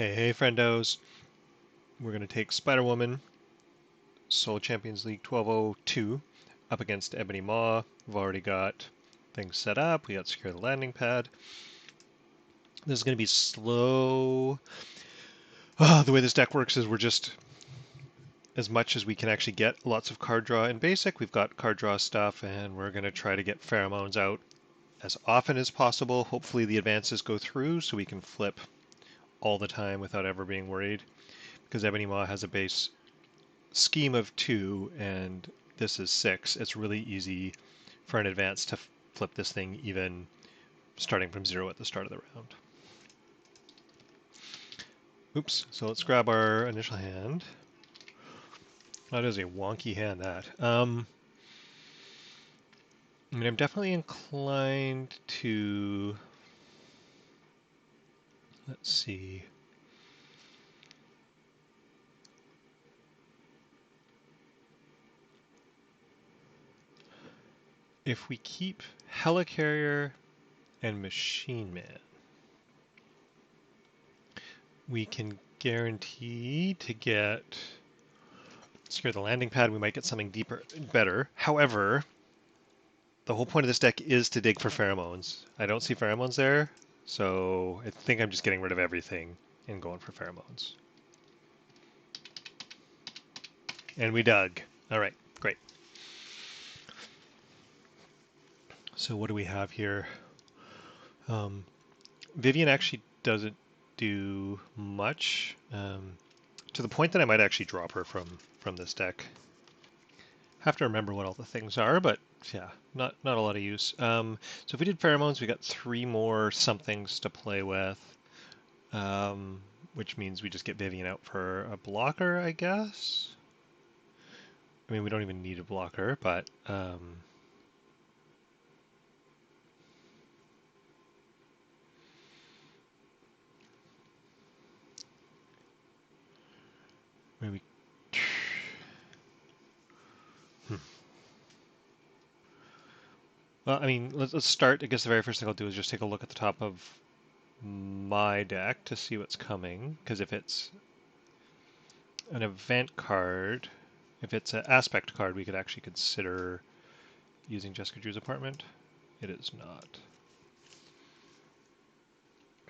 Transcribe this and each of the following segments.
Hey, friendos. We're going to take Spider-Woman, Solo Champions League 1202, up against Ebony Maw. We've already got things set up. We got secure the landing pad. This is going to be slow. The way this deck works is we're just, as much as we can actually get lots of card draw in basic, we've got card draw stuff, and we're going to try to get pheromones out as often as possible. Hopefully the advances go through so we can flip all the time without ever being worried, because Ebony Maw has a base scheme of 2 and this is 6. It's really easy for an advance to flip this thing even starting from 0 at the start of the round. Oops, so let's grab our initial hand. That is a wonky hand, that. I mean, I'm definitely inclined to... Let's see. If we keep Helicarrier and Machine Man, we can guarantee to get secure the landing pad. We might get something deeper, better. However, the whole point of this deck is to dig for pheromones. I don't see pheromones there, so I think I'm just getting rid of everything and going for pheromones. And we dug. All right, great. So what do we have here? Vivian actually doesn't do much, to the point that I might actually drop her from this deck. Have to remember what all the things are, but yeah, not a lot of use. So if we did pheromones, we got 3 more somethings to play with, which means we just get Vivian out for a blocker, I guess. I mean, we don't even need a blocker, but maybe. Well, I mean, let's start. I guess the very first thing I'll do is just take a look at the top of my deck to see what's coming, because if it's an event card, if it's an aspect card, we could actually consider using Jessica Drew's apartment. It is not.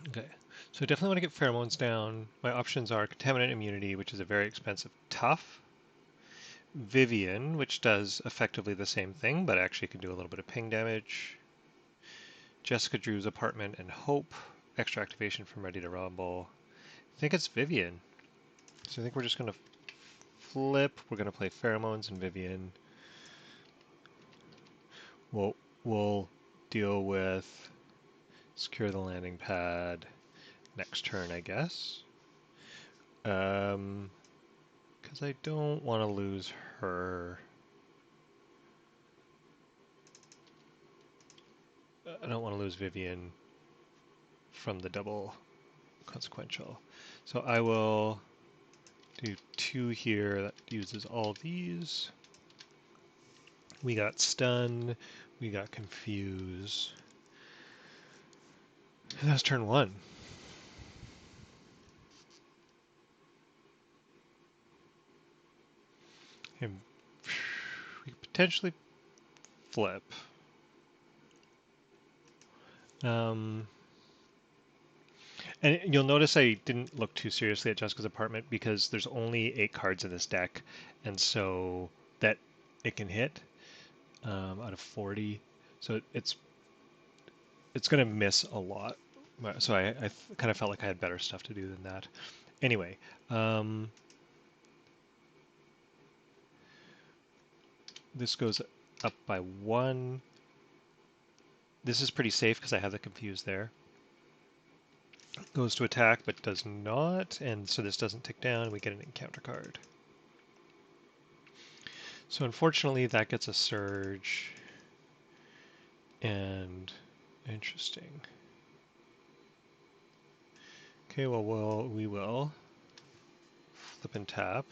Okay, so I definitely want to get pheromones down. My options are Contaminant Immunity, which is a very expensive tough. Vivian, which does effectively the same thing, but actually can do a little bit of ping damage. Jessica Drew's apartment and Hope. Extra activation from Ready to Rumble. I think it's Vivian. So I think we're just going to flip. We're going to play Pheromones and Vivian. We'll deal with secure the landing pad next turn, I guess. Because I don't want to lose her. I don't want to lose Vivian from the double consequential. So I will do 2 here. That uses all these. We got stun. We got confuse. And that's turn 1. And we could potentially flip. And you'll notice I didn't look too seriously at Jessica's apartment because there's only 8 cards in this deck, and so that it can hit out of 40. So it's going to miss a lot. So I kind of felt like I had better stuff to do than that. Anyway, this goes up by 1. This is pretty safe because I have the confuse there. Goes to attack but does not, and so this doesn't tick down. We get an encounter card. So unfortunately that gets a surge, and interesting. Okay, well we will flip and tap.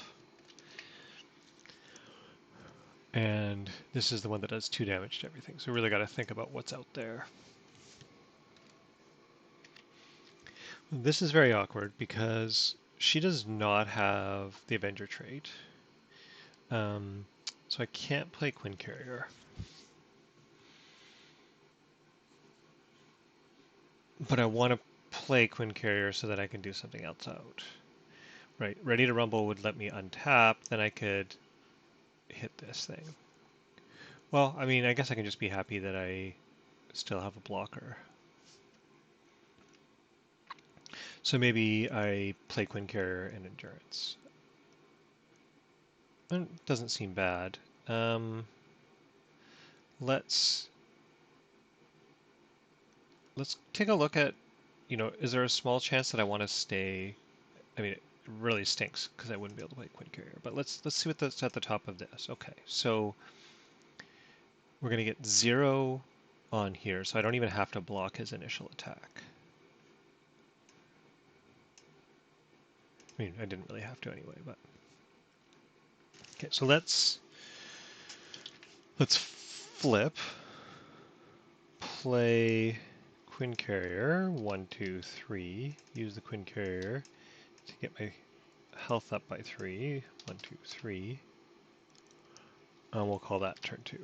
And this is the one that does 2 damage to everything. So we really got to think about what's out there. This is very awkward because she does not have the Avenger trait. So I can't play Quinn Carrier. But I want to play Quinn Carrier so that I can do something else out. Right, Ready to Rumble would let me untap, then I could hit this thing. Well, I mean, I guess I can just be happy that I still have a blocker. So maybe I play Quinn Carrier and Endurance. It doesn't seem bad. Let's take a look at, is there a small chance that I want to stay? I mean, it really stinks because I wouldn't be able to play Quinn Carrier. But let's see what's at the top of this. Okay, so we're going to get 0 on here, so I don't even have to block his initial attack. I mean, I didn't really have to anyway, but okay. So let's flip. Play Quinn Carrier 1, 2, 3. Use the Quinn Carrier to get my health up by 3. 1, 2, 3. And we'll call that turn 2.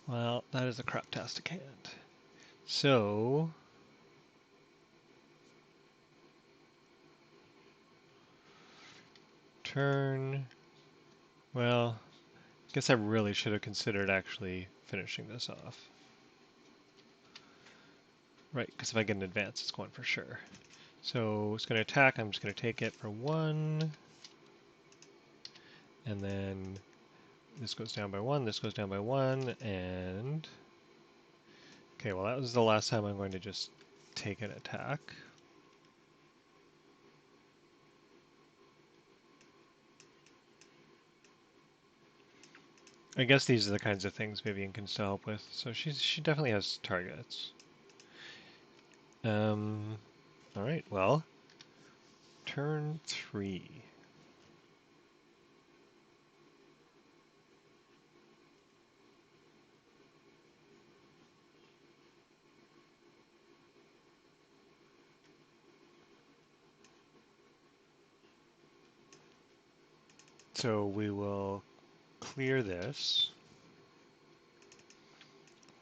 Well, that is a craptastic hand. So turn. Well, I guess I really should have considered actually finishing this off. Right, because if I get an advance, it's going for sure. So it's going to attack. I'm just going to take it for 1. And then this goes down by 1, this goes down by 1, and... Okay, well that was the last time I'm going to just take an attack. I guess these are the kinds of things Vivian can still help with, so she definitely has targets. Alright, well, turn 3. So we will clear this,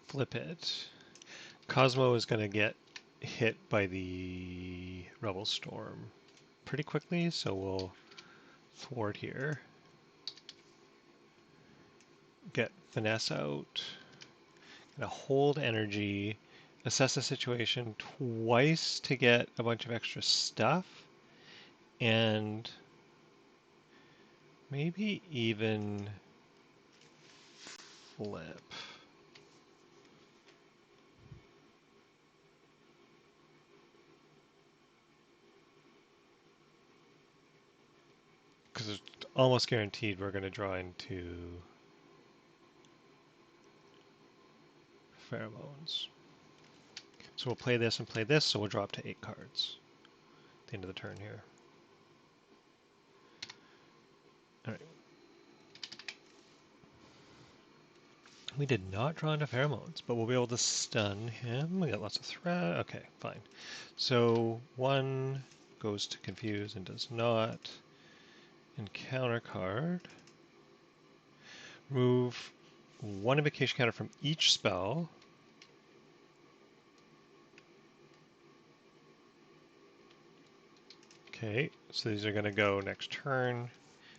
flip it. Cosmo is going to get hit by the Rebel Storm pretty quickly, so we'll thwart here. Get Finesse out. Gonna hold energy, assess the situation twice to get a bunch of extra stuff, and maybe even flip. Because it's almost guaranteed we're going to draw into pheromones. So we'll play this and play this, so we'll drop to 8 cards at the end of the turn here. Alright. We did not draw into pheromones, but we'll be able to stun him. We got lots of threat. Okay, fine. So 1 goes to confuse and does not. Encounter card. Remove 1 invocation counter from each spell. Okay, so these are going to go next turn.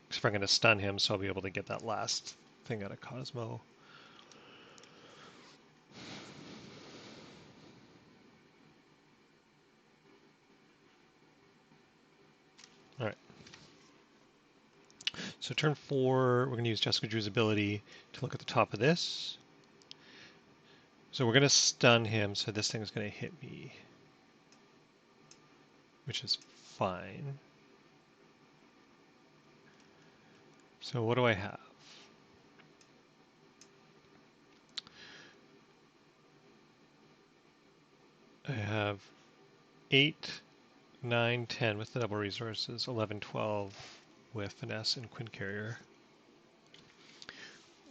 Because I'm going to stun him, so I'll be able to get that last thing out of Cosmo. Alright. So turn 4, we're going to use Jessica Drew's ability to look at the top of this. So we're going to stun him, so this thing is going to hit me. Which is fine. So what do I have? I have 8, 9, 10 with the double resources, 11, 12 with Finesse and Quinn Carrier.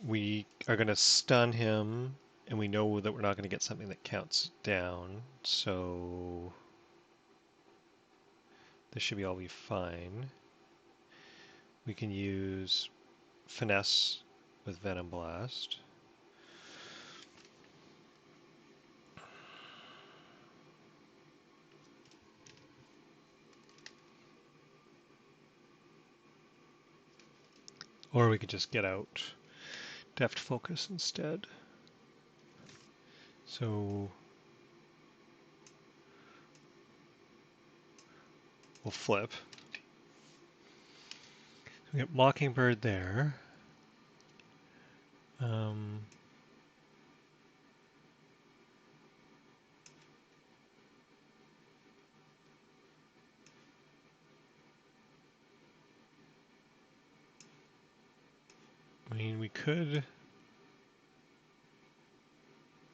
We are going to stun him, and we know that we're not going to get something that counts down, so this should all be fine. We can use Finesse with Venom Blast. Or we could just get out Deft Focus instead. So we'll flip. We get Mockingbird there. I mean, we could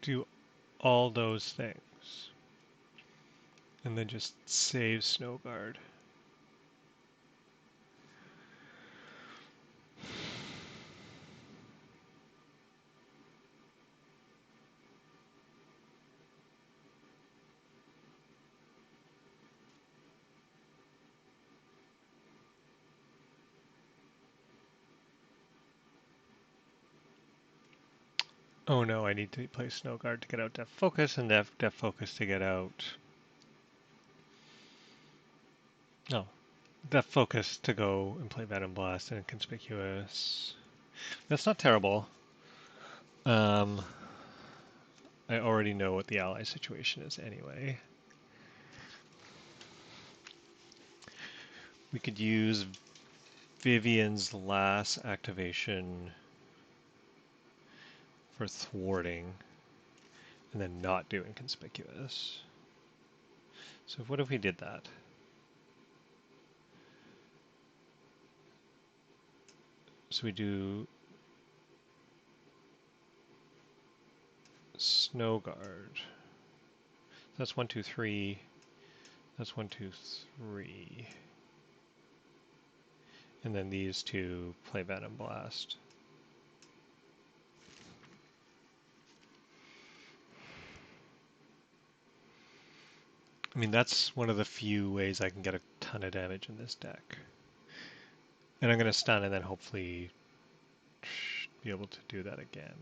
do all those things and then just save Snowguard. Oh no, I need to play Snowguard to get out Deft Focus and Deft Focus to get out... No. Deft Focus to go and play Venom Blast and Conspicuous. That's not terrible. I already know what the ally situation is anyway. We could use Vivian's last activation for thwarting and then not do Inconspicuous. So what if we did that? So we do Snowguard. That's 1, 2, 3. That's 1, 2, 3. And then these two play Venom Blast. I mean, that's one of the few ways I can get a ton of damage in this deck. And I'm going to stun and then hopefully be able to do that again.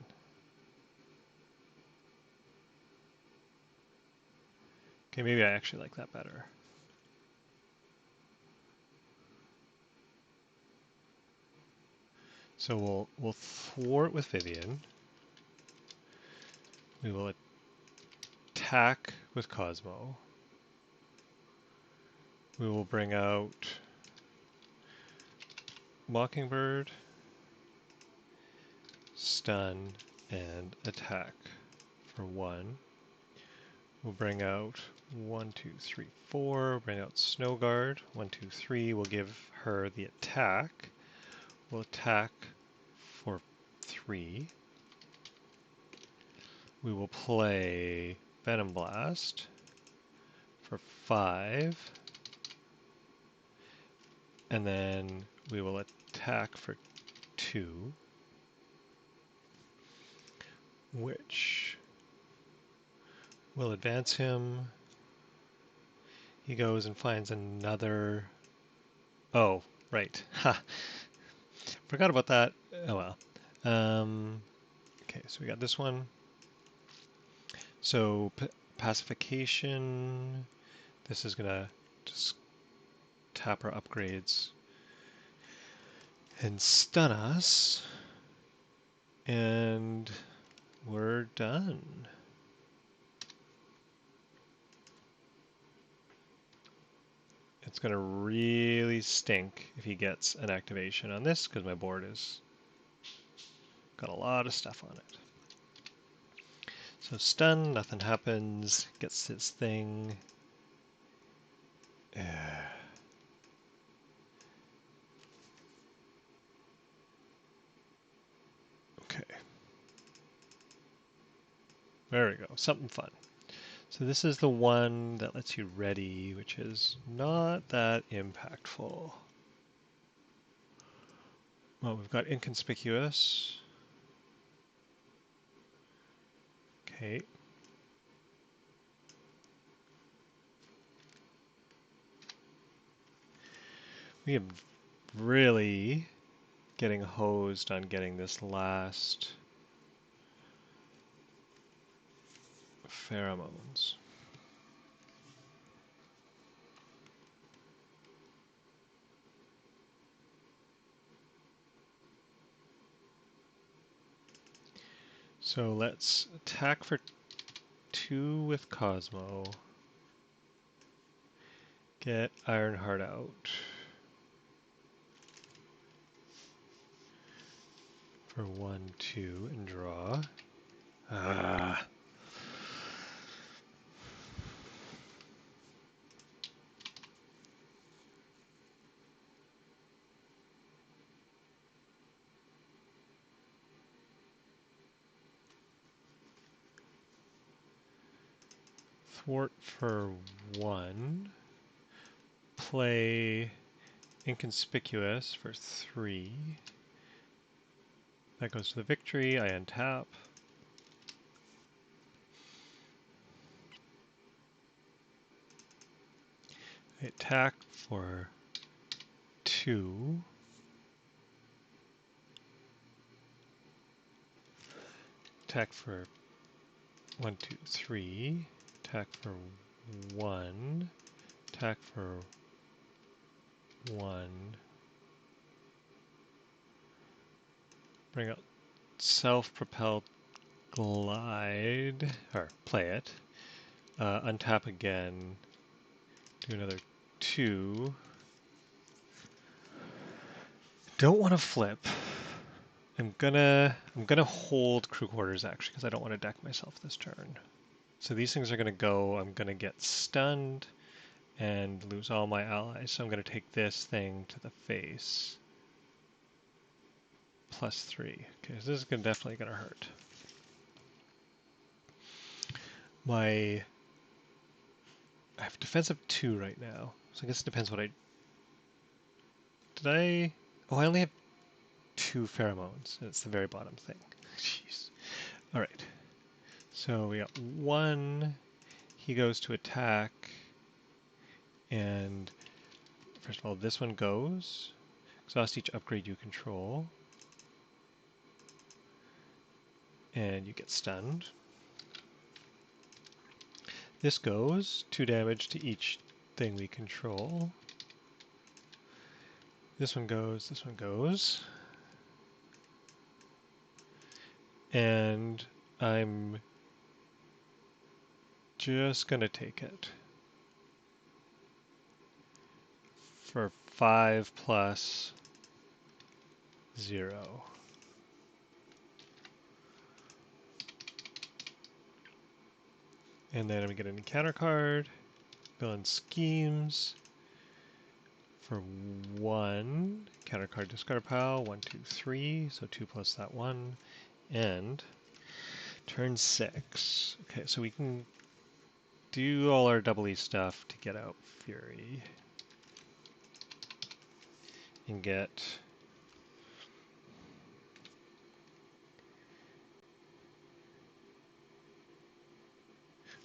Okay, maybe I actually like that better. So we'll thwart with Vivian. We will attack with Cosmo. We will bring out Mockingbird, stun, and attack for 1. We'll bring out 1, 2, 3, 4. Bring out Snowguard. 1, 2, 3. We'll give her the attack. We'll attack for 3. We will play Venom Blast for 5. And then we will attack for 2. Which will advance him. He goes and finds another... Oh, right. Ha! Forgot about that. Oh well. Okay, so we got this one. So, Pacification. This is going to just tap our upgrades and stun us. And we're done. It's going to really stink if he gets an activation on this because my board is got a lot of stuff on it. So stun, nothing happens, gets his thing. Okay. There we go, something fun. So this is the one that lets you ready, which is not that impactful. Well, we've got Inconspicuous. Okay. We am really getting hosed on getting this last pheromones. So let's attack for 2 with Cosmo. Get Ironheart out. For 1, 2, and draw. Ah. Thwart for 1. Play Inconspicuous for 3. That goes to the victory. I untap. I attack for 2. Attack for 1, 2, 3. Attack for 1. Attack for 1. Bring out self-propelled glide, or play it. Untap again. Do another 2. Don't want to flip. I'm gonna hold crew quarters actually because I don't want to deck myself this turn. So these things are gonna go. I'm gonna get stunned and lose all my allies. So I'm gonna take this thing to the face. +3. Okay, so this is definitely gonna hurt. I have defensive 2 right now, so I guess it depends what Oh, I only have 2 pheromones. It's the very bottom thing. Jeez. All right. So we got 1. He goes to attack, and first of all, this one goes. Exhaust each upgrade you control, and you get stunned. This goes. 2 damage to each thing we control. This one goes. This one goes. And I'm just gonna take it for 5 plus 0. And then I'm getting a counter card. Villain Schemes for 1. Counter card discard pile. 1, 2, 3. So 2 plus that 1. And turn 6. Okay, so we can do all our double E stuff to get out Fury. And get...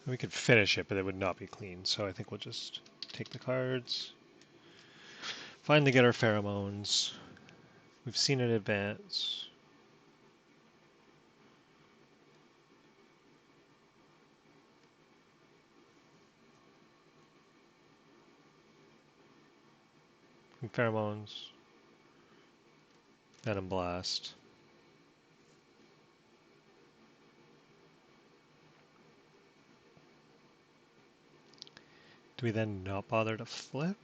We could finish it, but it would not be clean. So I think we'll just take the cards. Finally get our pheromones. We've seen it advance. And pheromones. Venom Blast. Do we then not bother to flip?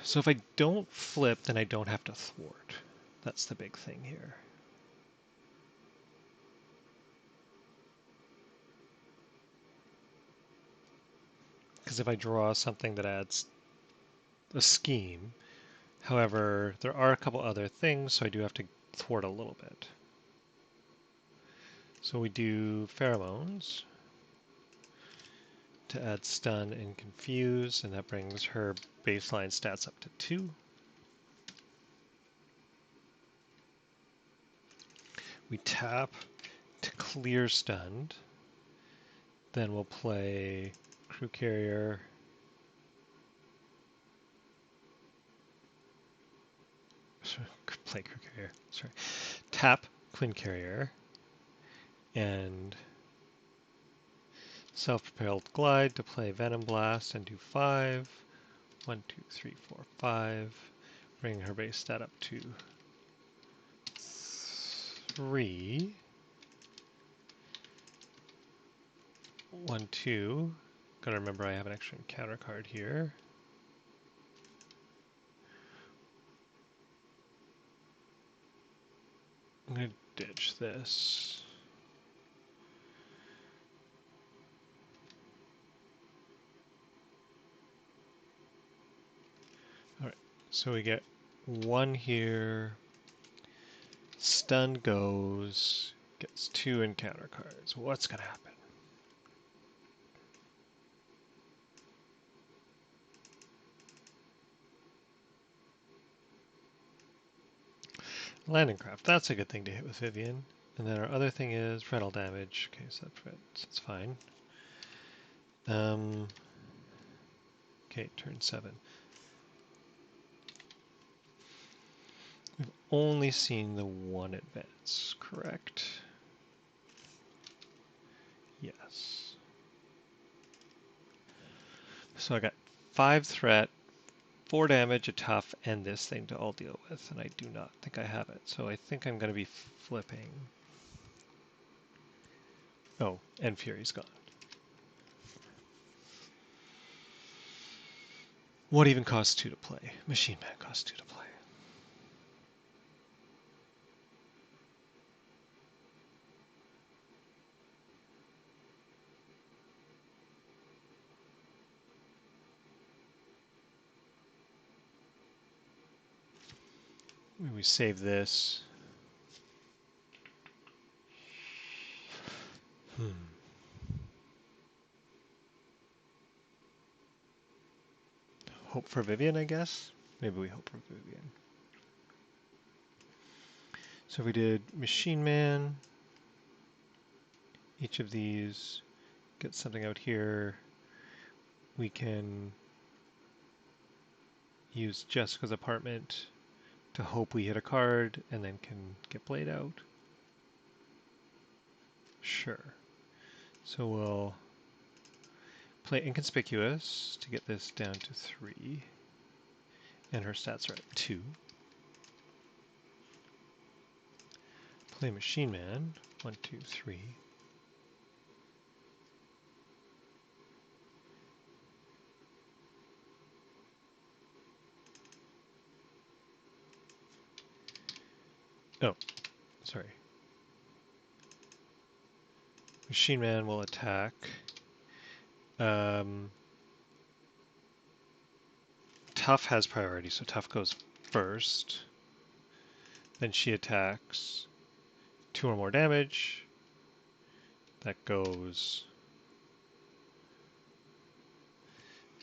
So if I don't flip, then I don't have to thwart. That's the big thing here. Because if I draw something that adds a scheme, however, there are a couple other things, so I do have to thwart a little bit. So we do pheromones. to add stun and confuse, and that brings her baseline stats up to 2. We tap to clear stunned. Then we'll play crew carrier. Play crew carrier. Sorry. Tap Quinn carrier and self-propelled glide to play Venom Blast and do 5. 1, 2, 3, 4, 5. Bring her base stat up to 3. 1, 2. Gotta remember I have an extra encounter card here. I'm gonna ditch this. Alright, so we get 1 here. Stun goes, gets 2 encounter cards. What's gonna happen? Landing craft, that's a good thing to hit with Vivian. And then our other thing is frontal damage. Okay, so that's fine. Okay, turn 7. We've only seen the 1 advance, correct? Yes. So I got 5 threat, 4 damage, a tough, and this thing to all deal with, and I do not think I have it. So I think I'm going to be flipping. Oh, and Fury's gone. What even costs 2 to play? Machine Man costs 2 to play. We save this. Hope for Vivian, I guess? Maybe we hope for Vivian. So we did Machine Man. Each of these gets something out here. We can use Jessica's apartment to hope we hit a card and then can get played out. Sure. So we'll play Inconspicuous to get this down to 3. And her stats are at 2. Play Machine Man. 1, 2, 3. Oh, sorry. Machine Man will attack. Tough has priority, so Tough goes first. Then she attacks. 2 or more damage. That goes.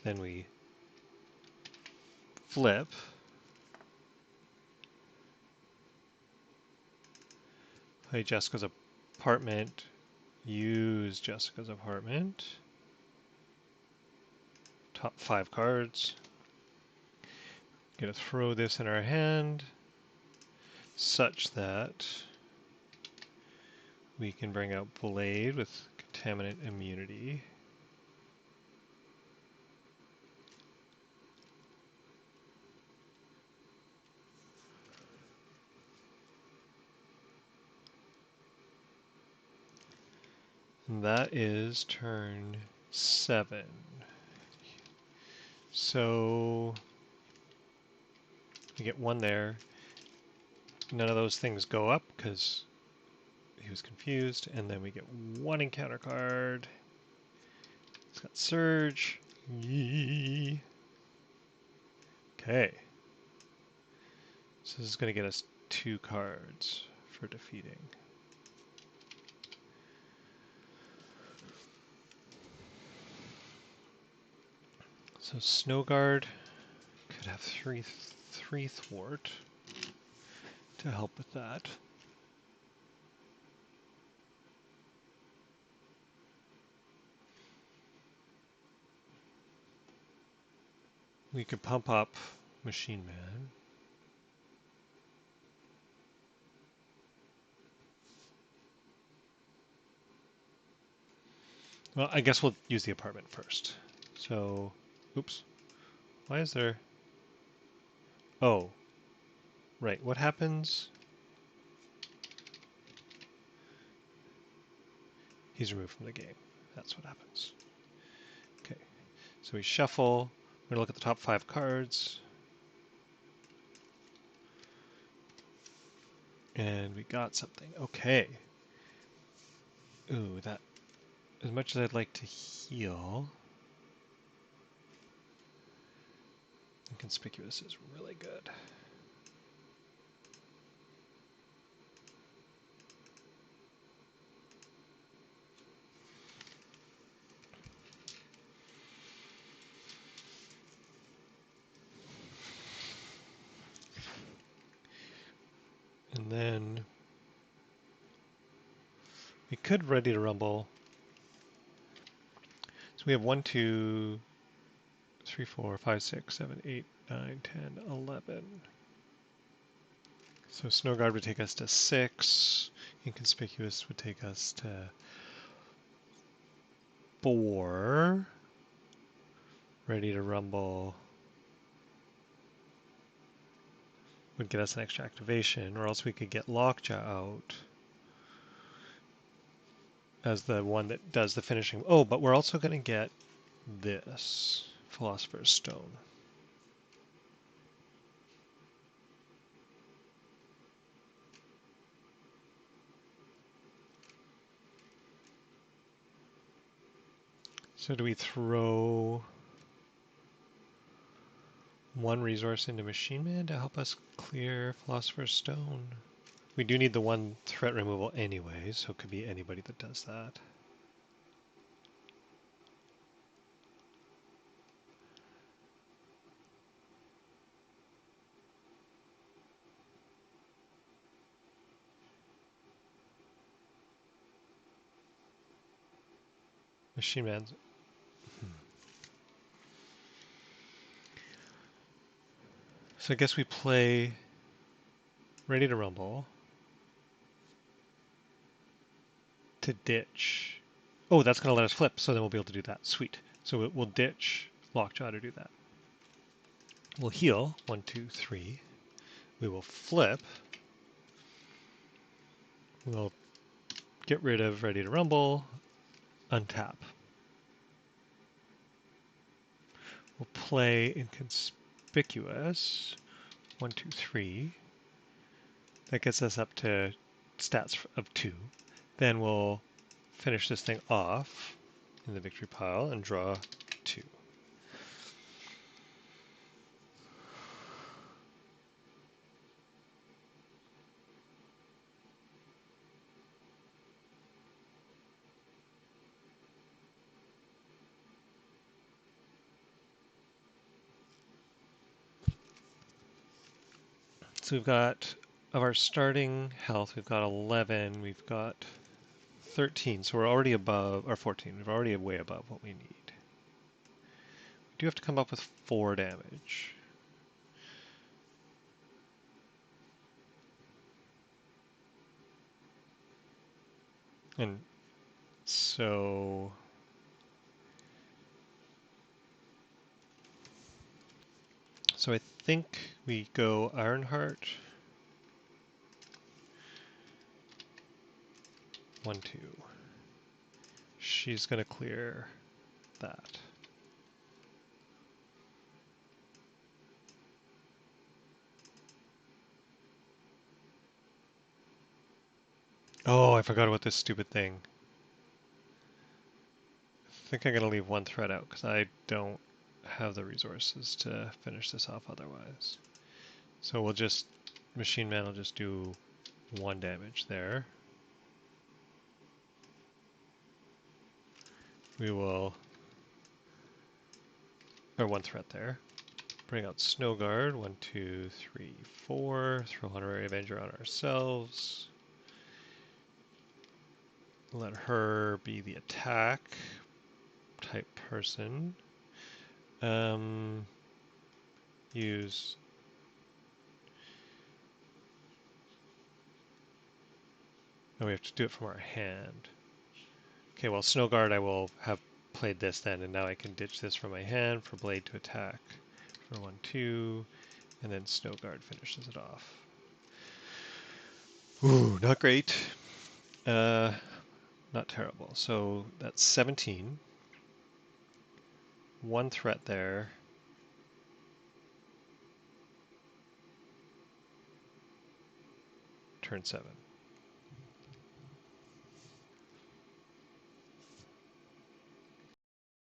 Then we flip. Play Jessica's apartment. Use Jessica's apartment. Top 5 cards. Gonna throw this in our hand such that we can bring out Blade with Contaminant Immunity. And that is turn 7. So we get 1 there. None of those things go up because he was confused. And then we get 1 encounter card. It's got Surge. Yee. Okay. So this is going to get us 2 cards for defeating. So Snow Guard could have three thwart to help with that. We could pump up Machine Man. Well, I guess we'll use the apartment first. So, oops. Why is there... Oh. Right, what happens? He's removed from the game. That's what happens. Okay, so we shuffle. We're going to look at the top 5 cards. And we got something. Okay. Ooh, that... As much as I'd like to heal... Inconspicuous is really good. And then we could Ready to Rumble. So we have 1, 2, 3, 4, 5, 6, 7, 8, 9, 10, 11. So Snow Guard would take us to 6. Inconspicuous would take us to 4. Ready to Rumble would get us an extra activation, or else we could get Lockjaw out as the one that does the finishing. Oh, but we're also going to get this Philosopher's Stone. So do we throw 1 resource into Machine Man to help us clear Philosopher's Stone? We do need the 1 threat removal anyway, so it could be anybody that does that. Machine Man's... So I guess we play Ready to Rumble to ditch. Oh, that's going to let us flip, so then we'll be able to do that. Sweet. So we'll ditch Lockjaw to do that. We'll heal. 1, 2, 3. We will flip. We'll get rid of Ready to Rumble. Untap. We'll play Inconspicuous. 1, 2, 3. That gets us up to stats of 2. Then we'll finish this thing off in the victory pile and draw 2. So we've got, of our starting health, we've got 11, we've got 13, so we're already above, or 14, we're already way above what we need. We do have to come up with 4 damage. And so... So I think we go Ironheart. 1, 2. She's going to clear that. Oh, I forgot about this stupid thing. I think I'm going to leave 1 threat out because I don't have the resources to finish this off otherwise. So we'll just, Machine Man will just do 1 damage there. We will or 1 threat there. Bring out Snow Guard, 1, 2, 3, 4. Throw Honorary Avenger on ourselves. Let her be the attack type person. Use... Oh, we have to do it from our hand. Okay, well, Snow Guard I will have played this then, and now I can ditch this from my hand for Blade to attack. For 1, 2, and then Snow Guard finishes it off. Ooh, not great. Not terrible. So that's 17. 1 threat there. Turn 7.